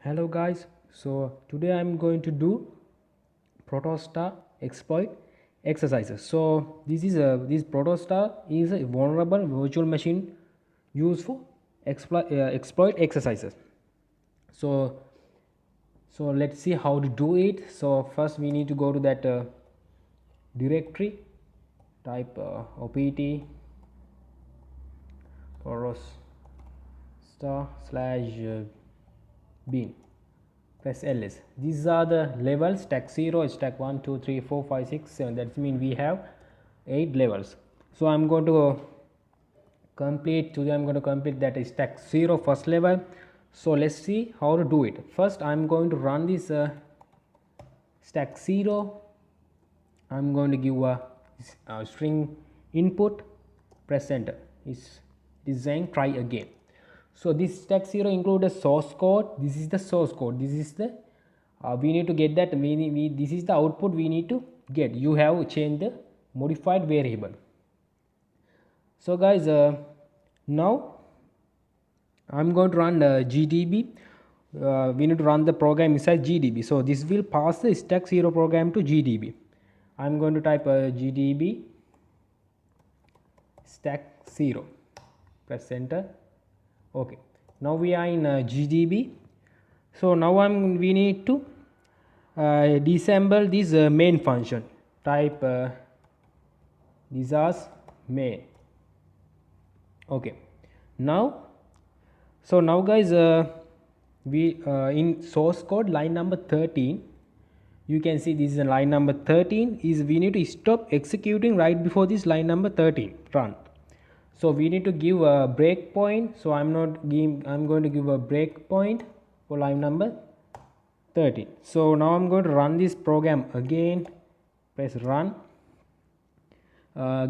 Hello guys, so today I'm going to do Protostar exploit exercises. So this Protostar is a vulnerable virtual machine used for exploit exercises. So let's see how to do it. So first we need to go to that directory, type opt protostar/bin, press ls. These are the levels: stack 0, stack 1, 2, 3, 4, 5, 6, 7. That means we have 8 levels. So I'm going to complete that stack 0 first level. So let's see how to do it. First I'm going to run this stack 0. I'm going to give a string input, press enter. Is saying try again. So this stack 0 include a source code. This is the source code. This is the we need to get that. This is the output we need to get. You have changed the modified variable. So guys, now I'm going to run gdb. We need to run the program inside gdb. So this will pass the stack 0 program to gdb. I'm going to type gdb stack 0, press enter. Okay, now we are in gdb. So now we need to disassemble this main function. Type this as main. Okay, now guys, we in source code line number 13, you can see this is line number 13 is we need to stop executing right before this line number 13 run. So we need to give a breakpoint. So I'm going to give a breakpoint for line number 13. So now I'm going to run this program again. Press run.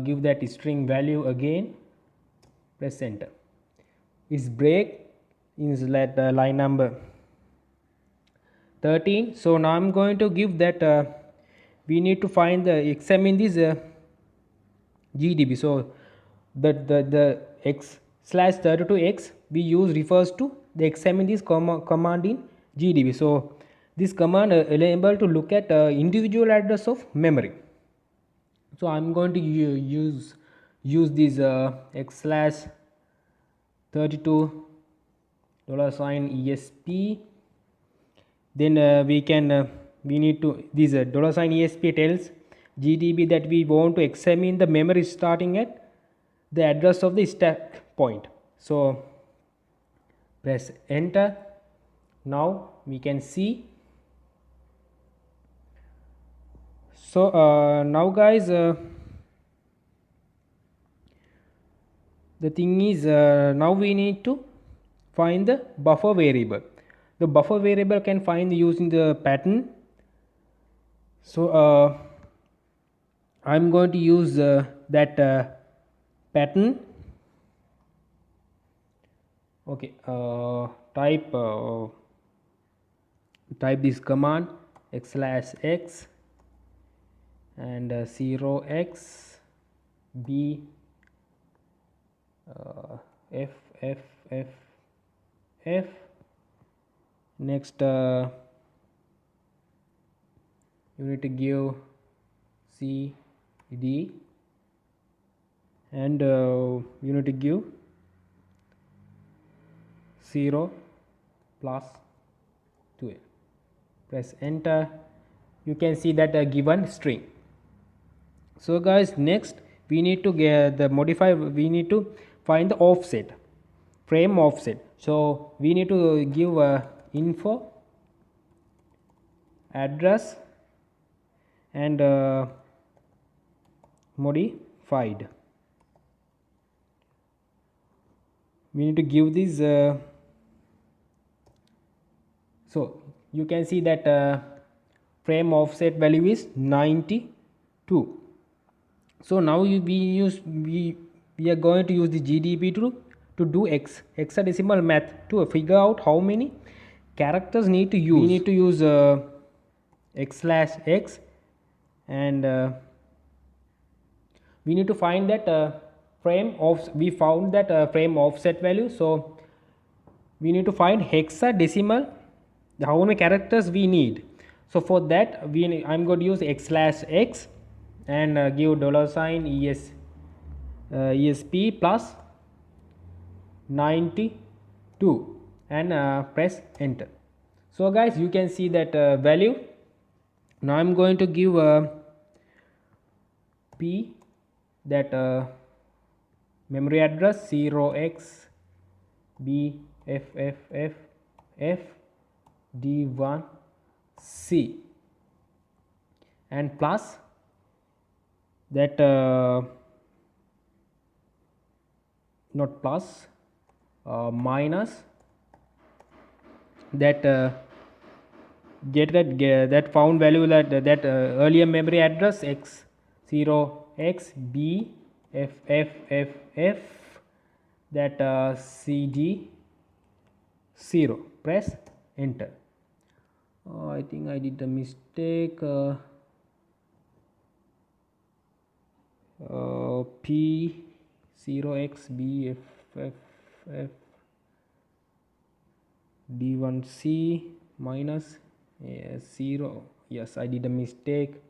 Give that string value again. Press enter. Its break is line number 13. So now I'm going to give that we need to find the examine this gdb. So the x/32x we use refers to the examine this command in gdb. So this command enable to look at individual address of memory. So I'm going to use this x/32 $esp. Then we need to this $esp tells gdb that we want to examine the memory starting at the address of the stack point. So press enter. Now we can see. So now guys, the thing is now we need to find the buffer variable. The buffer variable can find using the pattern. So I'm going to use that pattern. Okay, type this command x/x and 0x b f f f f. Next you need to give c d and you need to give 0 plus 2. Press enter. You can see that a given string. So guys, next we need to get the modify. We need to find the offset, frame offset. So we need to give info address and modified. We need to give this so you can see that frame offset value is 92. So now we are going to use the gdb to do hexadecimal math to figure out how many characters need to use. We need to use x/x and we need to find that we found that frame offset value. So we need to find hexadecimal how many characters we need. So for that I'm going to use x/x and give $esp plus 92 and press enter. So guys, you can see that value. Now I'm going to give p that memory address 0xbffffd1c and plus that not plus minus that get that found value that earlier memory address x0xbfff that cd0. Press enter. I think I did a mistake. p0xbfffd1c minus 0. Yes, I did a mistake.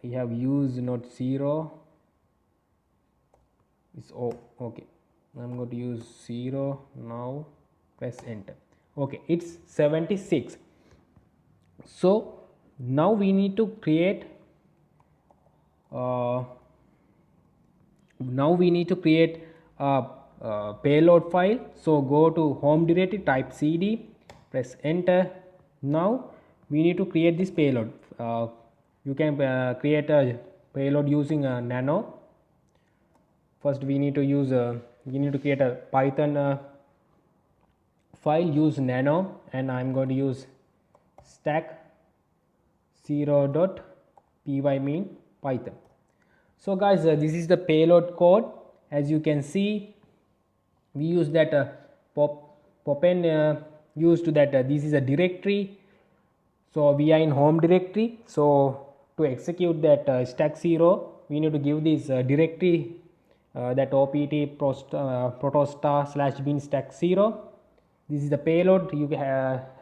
I have used not 0. It's okay. I'm going to use 0 now. Press enter. Okay, it's 76. So now we need to create a payload file. So go to home directory, type cd, press enter. Now we need to create this payload. You can create a payload using a nano. First we need to use create a Python file, use nano, and I'm going to use stack0.py mean Python. So guys, this is the payload code. As you can see, we use that popen used to that this is a directory. So we are in home directory. So to execute that stack0, we need to give this directory that opt protostar/bin stack0. This is the payload. You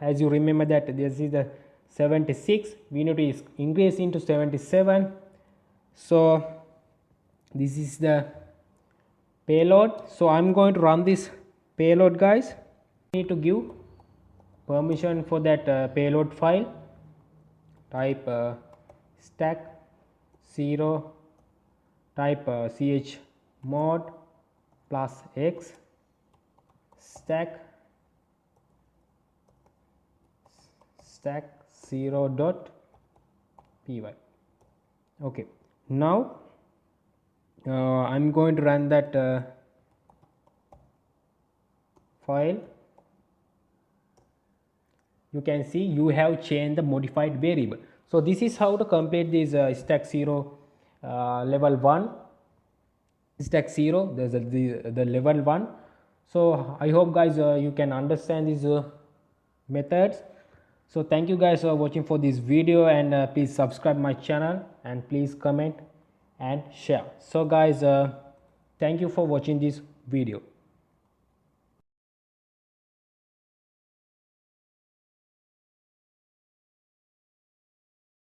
as you remember that this is the 76. We need to increase into 77. So this is the payload. So I'm going to run this payload, guys. Need to give permission for that payload file. Type stack0, type chmod plus x stack0.py. okay, now I'm going to run that file. You can see you have changed the modified variable. So this is how to complete this stack0 level 1 stack0. There's the level 1. So I hope guys you can understand these methods. So thank you guys for watching for this video, and please subscribe my channel and please comment and share. So guys, thank you for watching this video.